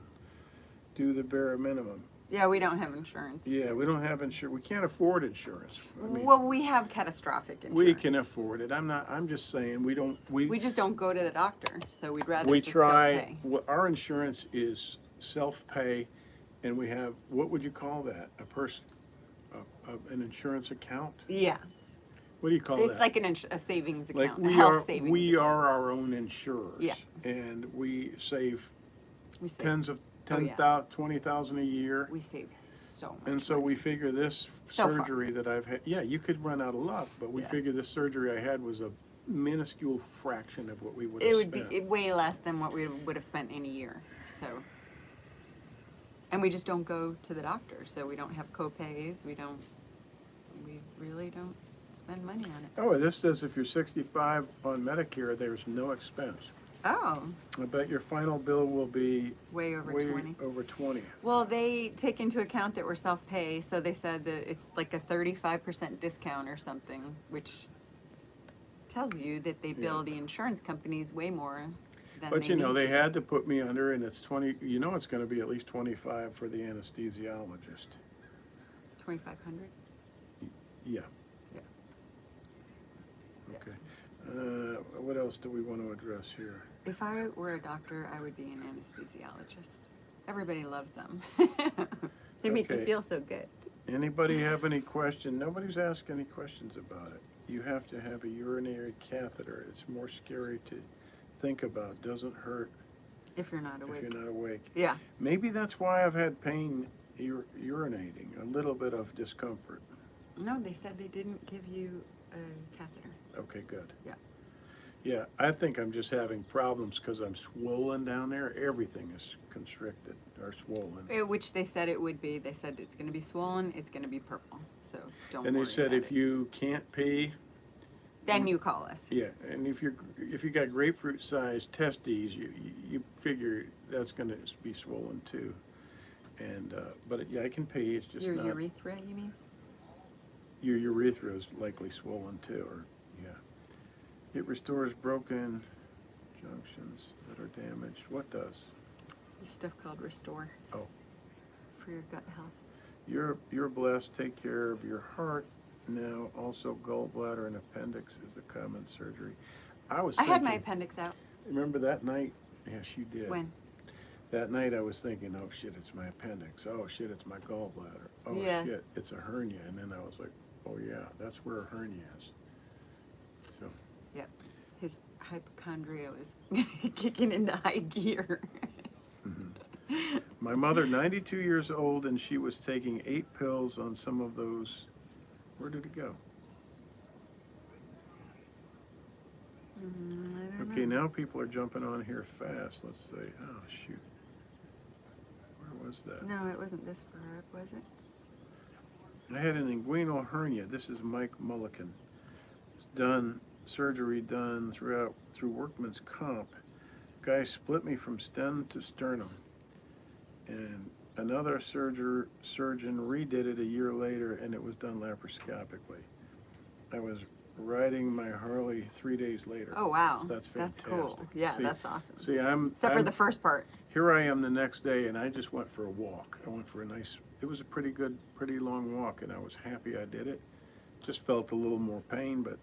[SPEAKER 1] do the bare minimum.
[SPEAKER 2] Yeah, we don't have insurance.
[SPEAKER 1] Yeah, we don't have insurance. We can't afford insurance. I mean,
[SPEAKER 2] Well, we have catastrophic insurance.
[SPEAKER 1] we can afford it. I'm just saying,
[SPEAKER 2] We just don't go to the doctor, so we'd rather
[SPEAKER 1] we
[SPEAKER 2] just
[SPEAKER 1] try,
[SPEAKER 2] self-pay.
[SPEAKER 1] our insurance is self-pay, and we have, what would you call that? An insurance account?
[SPEAKER 2] Yeah,
[SPEAKER 1] What do you call that?
[SPEAKER 2] it's like a savings
[SPEAKER 1] Like
[SPEAKER 2] account, a health savings
[SPEAKER 1] we
[SPEAKER 2] account.
[SPEAKER 1] are our own insurers.
[SPEAKER 2] Yeah.
[SPEAKER 1] And we save
[SPEAKER 2] We save,
[SPEAKER 1] tens of,
[SPEAKER 2] Oh, yeah.
[SPEAKER 1] 10,000, 20,000 a year.
[SPEAKER 2] we save so much.
[SPEAKER 1] And so we figure this
[SPEAKER 2] So far.
[SPEAKER 1] surgery that I've had, yeah, you could run out of luck, but we
[SPEAKER 2] Yeah.
[SPEAKER 1] figure this surgery I had was a minuscule fraction of what we would
[SPEAKER 2] It
[SPEAKER 1] have
[SPEAKER 2] would
[SPEAKER 1] spent.
[SPEAKER 2] be way less than what we would have spent in a year, so. And we just don't go to the doctor, so we don't have co-pays, we really don't spend money on it.
[SPEAKER 1] Oh, this says if you're 65 on Medicare, there's no expense.
[SPEAKER 2] Oh,
[SPEAKER 1] I bet your final bill will be
[SPEAKER 2] way over
[SPEAKER 1] way
[SPEAKER 2] 20.
[SPEAKER 1] over 20.
[SPEAKER 2] Well, they take into account that we're self-pay, so they said that it's like a 35% discount or something, which tells you that they bill the insurance companies way more than
[SPEAKER 1] But
[SPEAKER 2] they
[SPEAKER 1] you know,
[SPEAKER 2] need
[SPEAKER 1] they
[SPEAKER 2] to.
[SPEAKER 1] had to put me under, and it's 20, you know it's gonna be at least 25 for the anesthesiologist.
[SPEAKER 2] 2,500?
[SPEAKER 1] Yeah.
[SPEAKER 2] Yeah.
[SPEAKER 1] Okay. What else do we want to address here?
[SPEAKER 2] If I were a doctor, I would be an anesthesiologist. Everybody loves them. They make you
[SPEAKER 1] Okay.
[SPEAKER 2] feel so good.
[SPEAKER 1] Anybody have any question? Nobody's asked any questions about it. You have to have a urinary catheter. It's more scary to think about. Doesn't hurt
[SPEAKER 2] If you're not
[SPEAKER 1] if
[SPEAKER 2] awake.
[SPEAKER 1] you're not awake.
[SPEAKER 2] Yeah.
[SPEAKER 1] Maybe that's why I've had pain urinating, a little bit of discomfort.
[SPEAKER 2] No, they said they didn't give you a catheter.
[SPEAKER 1] Okay, good.
[SPEAKER 2] Yeah.
[SPEAKER 1] Yeah, I think I'm just having problems because I'm swollen down there. Everything is constricted or swollen.
[SPEAKER 2] Which they said it would be. They said it's going to be swollen, it's going to be purple. So don't
[SPEAKER 1] And
[SPEAKER 2] worry
[SPEAKER 1] they said
[SPEAKER 2] about
[SPEAKER 1] if
[SPEAKER 2] it.
[SPEAKER 1] you can't pee,
[SPEAKER 2] Then you call us.
[SPEAKER 1] yeah, and if you got grapefruit-sized testes, you figure that's going to be swollen too. And but yeah, I can pee. It's just
[SPEAKER 2] Your
[SPEAKER 1] not.
[SPEAKER 2] urethra, you mean?
[SPEAKER 1] Your urethra is likely swollen too, or yeah. It restores broken junctions that are damaged. What does?
[SPEAKER 2] This stuff called Restore.
[SPEAKER 1] Oh.
[SPEAKER 2] For your gut health.
[SPEAKER 1] You're blessed. Take care of your heart. Now, also gallbladder and appendix is a common surgery. I
[SPEAKER 2] had my
[SPEAKER 1] thinking-
[SPEAKER 2] appendix out.
[SPEAKER 1] Remember that night? Yes, you did.
[SPEAKER 2] When?
[SPEAKER 1] That night I was thinking, oh shit, it's my appendix. Oh shit, it's my gallbladder. Oh
[SPEAKER 2] Yeah.
[SPEAKER 1] shit, it's a hernia. And then I was like, oh yeah, that's where a hernia is. So,
[SPEAKER 2] Yep. His hypochondria was kicking into high gear.
[SPEAKER 1] my mother, 92 years old, and she was taking 8 pills on some of those. Where did it go?
[SPEAKER 2] I don't
[SPEAKER 1] Okay,
[SPEAKER 2] know.
[SPEAKER 1] now people are jumping on here fast. Let's see. Oh, shoot. Where was that?
[SPEAKER 2] No, it wasn't this far up, was it?
[SPEAKER 1] I had an inguinal hernia. This is Mike Mullican. It's surgery done through workman's comp. Guy split me from stem to sternum. And another surgeon redid it a year later, and it was done laparoscopically. I was riding my Harley 3 days later.
[SPEAKER 2] Oh, wow.
[SPEAKER 1] So that's
[SPEAKER 2] That's
[SPEAKER 1] fantastic.
[SPEAKER 2] cool. Yeah,
[SPEAKER 1] See-
[SPEAKER 2] that's awesome.
[SPEAKER 1] See,
[SPEAKER 2] Except for the first part.
[SPEAKER 1] here I am the next day, and I just went for a walk. I went for a nice, it was a pretty long walk, and I was happy I did it. Just felt a little more pain, but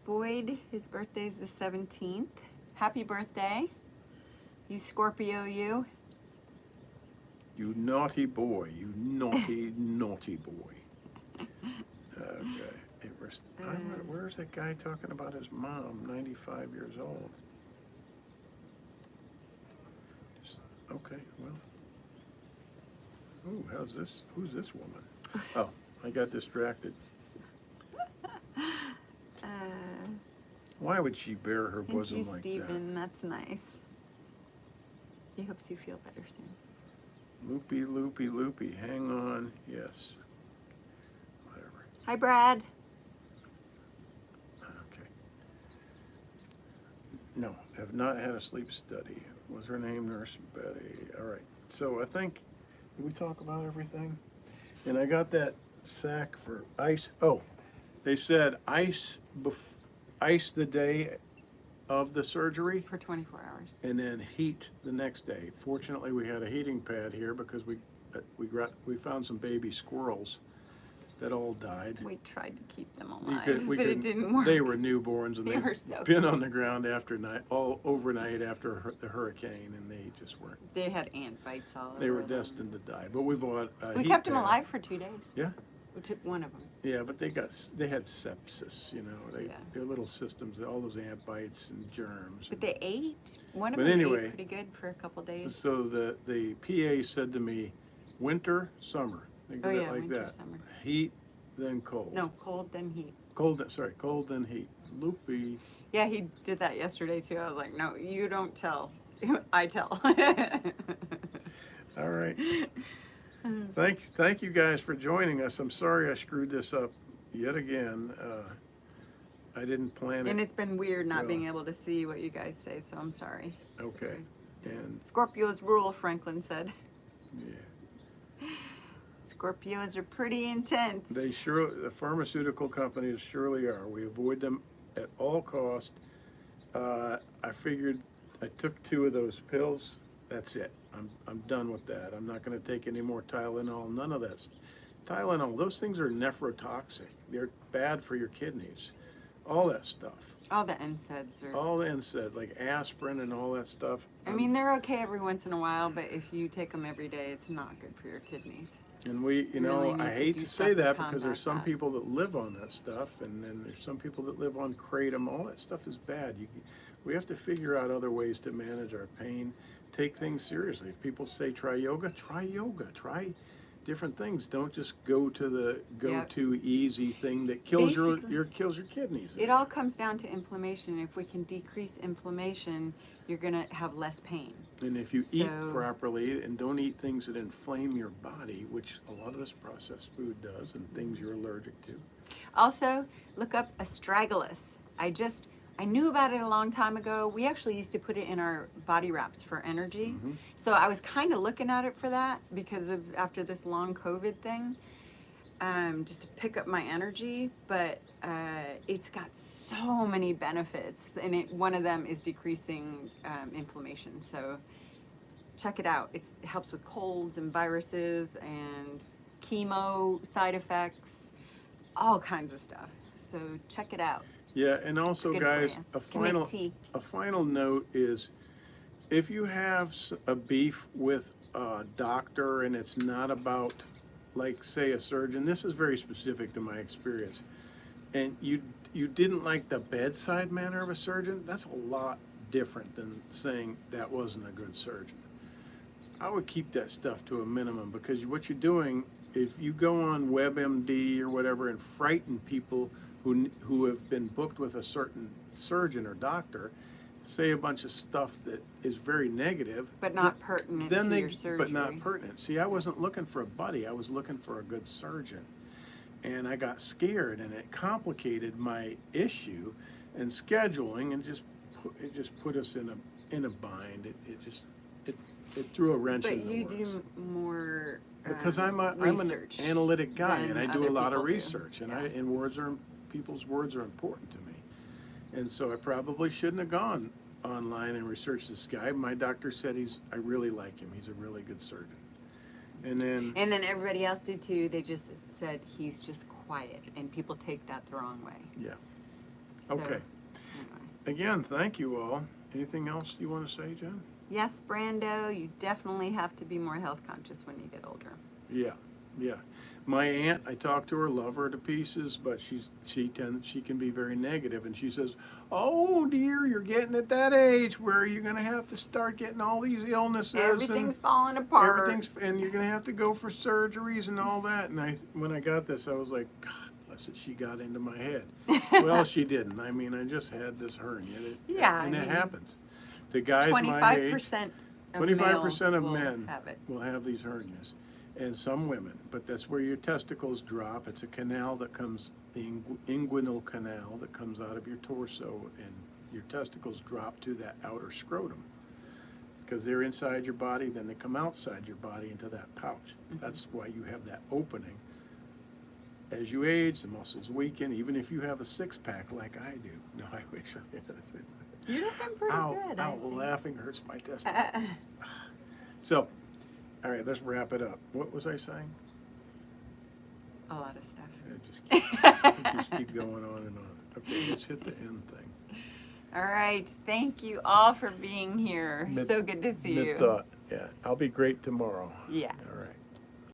[SPEAKER 2] Boyd, his birthday's the 17th. Happy birthday. You Scorpio, you.
[SPEAKER 1] you naughty boy, you naughty, naughty boy. Okay. Where's that guy talking about his mom, 95 years old? Okay, well. Ooh, who's this woman? Oh, I got distracted. Why would she bare her
[SPEAKER 2] Thank
[SPEAKER 1] bosom
[SPEAKER 2] you,
[SPEAKER 1] like
[SPEAKER 2] Stephen. That's nice. He hopes you feel better soon.
[SPEAKER 1] that? Loopy, loopy, loopy. Hang on. Yes. Whatever.
[SPEAKER 2] Hi, Brad.
[SPEAKER 1] Okay. No, have not had a sleep study. Was her name Nurse Betty? All right. So I think, did we talk about everything? And I got that sack for ice. Oh, they said ice the day of the surgery
[SPEAKER 2] For 24 hours.
[SPEAKER 1] and then heat the next day. Fortunately, we had a heating pad here because we found some baby squirrels that all died.
[SPEAKER 2] We tried to keep them
[SPEAKER 1] We
[SPEAKER 2] alive,
[SPEAKER 1] could- we
[SPEAKER 2] but it
[SPEAKER 1] couldn't-
[SPEAKER 2] didn't work.
[SPEAKER 1] They were newborns and
[SPEAKER 2] They
[SPEAKER 1] they'd
[SPEAKER 2] were so
[SPEAKER 1] been
[SPEAKER 2] cute.
[SPEAKER 1] on the ground all overnight after the hurricane, and they just weren't.
[SPEAKER 2] They had ant bites all over
[SPEAKER 1] They were
[SPEAKER 2] them.
[SPEAKER 1] destined to die. But we bought a
[SPEAKER 2] We
[SPEAKER 1] heat
[SPEAKER 2] kept them
[SPEAKER 1] pad.
[SPEAKER 2] alive for 2 days.
[SPEAKER 1] Yeah,
[SPEAKER 2] We took one of them.
[SPEAKER 1] yeah, but they had sepsis. You know,
[SPEAKER 2] Yeah.
[SPEAKER 1] their little systems, all those ant bites and germs.
[SPEAKER 2] But they ate. One of
[SPEAKER 1] But
[SPEAKER 2] them
[SPEAKER 1] anyway,
[SPEAKER 2] ate pretty good for a couple days.
[SPEAKER 1] So the PA said to me, winter, summer. Think
[SPEAKER 2] Oh
[SPEAKER 1] of it
[SPEAKER 2] yeah,
[SPEAKER 1] like
[SPEAKER 2] winter,
[SPEAKER 1] that.
[SPEAKER 2] summer.
[SPEAKER 1] Heat, then cold.
[SPEAKER 2] No, cold then heat.
[SPEAKER 1] Cold, then heat. Loopy.
[SPEAKER 2] Yeah, he did that yesterday too. I was like, no, you don't tell. I tell.
[SPEAKER 1] All right. Thank you guys for joining us. I'm sorry I screwed this up yet again. I didn't plan
[SPEAKER 2] And
[SPEAKER 1] it.
[SPEAKER 2] it's been weird not
[SPEAKER 1] Well.
[SPEAKER 2] being able to see what you guys say, so I'm sorry.
[SPEAKER 1] Okay. And
[SPEAKER 2] Scorpios rule, Franklin said.
[SPEAKER 1] yeah,
[SPEAKER 2] Scorpios are pretty intense.
[SPEAKER 1] the pharmaceutical companies surely are. We avoid them at all cost. I figured I took 2 of those pills. That's it. I'm done with that. I'm not going to take any more Tylenol. None of that. Tylenol. Those things are nephrotoxic. They're bad for your kidneys. All that stuff.
[SPEAKER 2] All the NSAIDs are.
[SPEAKER 1] All the NSAID, like aspirin and all that stuff.
[SPEAKER 2] I mean, they're okay every once in a while, but if you take them every day, it's not good for your kidneys.
[SPEAKER 1] And we,
[SPEAKER 2] You really need
[SPEAKER 1] I
[SPEAKER 2] to
[SPEAKER 1] hate
[SPEAKER 2] do
[SPEAKER 1] to
[SPEAKER 2] stuff
[SPEAKER 1] say
[SPEAKER 2] to
[SPEAKER 1] that because there's
[SPEAKER 2] combat
[SPEAKER 1] some
[SPEAKER 2] that.
[SPEAKER 1] people that live on that stuff, and then there's some people that live on kratom. All that stuff is bad. We have to figure out other ways to manage our pain. Take things seriously. If people say try yoga. Try different things. Don't just go to the go-to easy thing that kills kills your kidneys.
[SPEAKER 2] It all comes down to inflammation. If we can decrease inflammation, you're going to have less pain.
[SPEAKER 1] And if you eat
[SPEAKER 2] So-
[SPEAKER 1] properly and don't eat things that inflame your body, which a lot of this processed food does, and things you're allergic to.
[SPEAKER 2] Also, look up astragalus. I knew about it a long time ago. We actually used to put it in our body wraps for energy.
[SPEAKER 1] Mm-hmm.
[SPEAKER 2] So I was kind of looking at it for that because of after this long COVID thing, just to pick up my energy. But it's got so many benefits, and one of them is decreasing inflammation. So check it out. It helps with colds and viruses and chemo side effects, all kinds of stuff. So check it out.
[SPEAKER 1] Yeah, and also,
[SPEAKER 2] good for
[SPEAKER 1] guys,
[SPEAKER 2] you. Can make tea.
[SPEAKER 1] a final note is, if you have a beef with a doctor and it's not about, like, say, a surgeon, this is very specific to my experience, and you didn't like the bedside manner of a surgeon, that's a lot different than saying that wasn't a good surgeon. I would keep that stuff to a minimum, because what you're doing, if you go on WebMD or whatever and frighten people who have been booked with a certain surgeon or doctor, say a bunch of stuff that is very negative,
[SPEAKER 2] But not pertinent
[SPEAKER 1] then
[SPEAKER 2] to your surgery.
[SPEAKER 1] but not pertinent. See, I wasn't looking for a buddy. I was looking for a good surgeon, and I got scared, and it complicated my issue and scheduling, and it just put us in a bind. It threw a wrench
[SPEAKER 2] But
[SPEAKER 1] in the
[SPEAKER 2] you
[SPEAKER 1] works.
[SPEAKER 2] do more
[SPEAKER 1] Because I'm an
[SPEAKER 2] research
[SPEAKER 1] analytic guy,
[SPEAKER 2] than
[SPEAKER 1] and I do
[SPEAKER 2] other
[SPEAKER 1] a lot of
[SPEAKER 2] people do.
[SPEAKER 1] research, and
[SPEAKER 2] Yeah.
[SPEAKER 1] people's words are important to me. And so I probably shouldn't have gone online and researched this guy. My doctor said I really like him. He's a really good surgeon. And then,
[SPEAKER 2] And then everybody else did too. They just said he's just quiet, and people take that the wrong way.
[SPEAKER 1] yeah.
[SPEAKER 2] So,
[SPEAKER 1] Okay.
[SPEAKER 2] anyway.
[SPEAKER 1] Again, thank you all. Anything else you want to say, Jen?
[SPEAKER 2] Yes, Brando, you definitely have to be more health conscious when you get older.
[SPEAKER 1] Yeah, yeah. My aunt, I talk to her, love her to pieces, but she can be very negative, and she says, "Oh dear, you're getting at that age where you're going to have to start getting all these illnesses.
[SPEAKER 2] Everything's falling apart.
[SPEAKER 1] And you're going to have to go for surgeries and all that." And when I got this, I was like, God bless it, she got into my head. Well, she didn't. I mean, I just had this hernia.
[SPEAKER 2] Yeah,
[SPEAKER 1] and
[SPEAKER 2] I
[SPEAKER 1] it
[SPEAKER 2] mean,
[SPEAKER 1] happens. The guys my age,
[SPEAKER 2] 25% of
[SPEAKER 1] 25% of
[SPEAKER 2] males will
[SPEAKER 1] men
[SPEAKER 2] have it.
[SPEAKER 1] will have these hernias, and some women. But that's where your testicles drop. It's a canal that comes, the inguinal canal that comes out of your torso, and your testicles drop to that outer scrotum. Because they're inside your body, then they come outside your body into that pouch. That's why you have that opening. As you age, the muscles weaken, even if you have a six-pack like I do. No, I wish I had a six-pack.
[SPEAKER 2] You're looking pretty
[SPEAKER 1] Ow,
[SPEAKER 2] good.
[SPEAKER 1] ow, laughing hurts my testicles. So, all right, let's wrap it up. What was I saying?
[SPEAKER 2] A lot of stuff.
[SPEAKER 1] Just keep going on and on. Okay, let's hit the end thing.
[SPEAKER 2] All right. Thank you all for being here.
[SPEAKER 1] Mid-
[SPEAKER 2] So good to see you.
[SPEAKER 1] Mid-thought. Yeah, I'll be great tomorrow.
[SPEAKER 2] Yeah.
[SPEAKER 1] All right.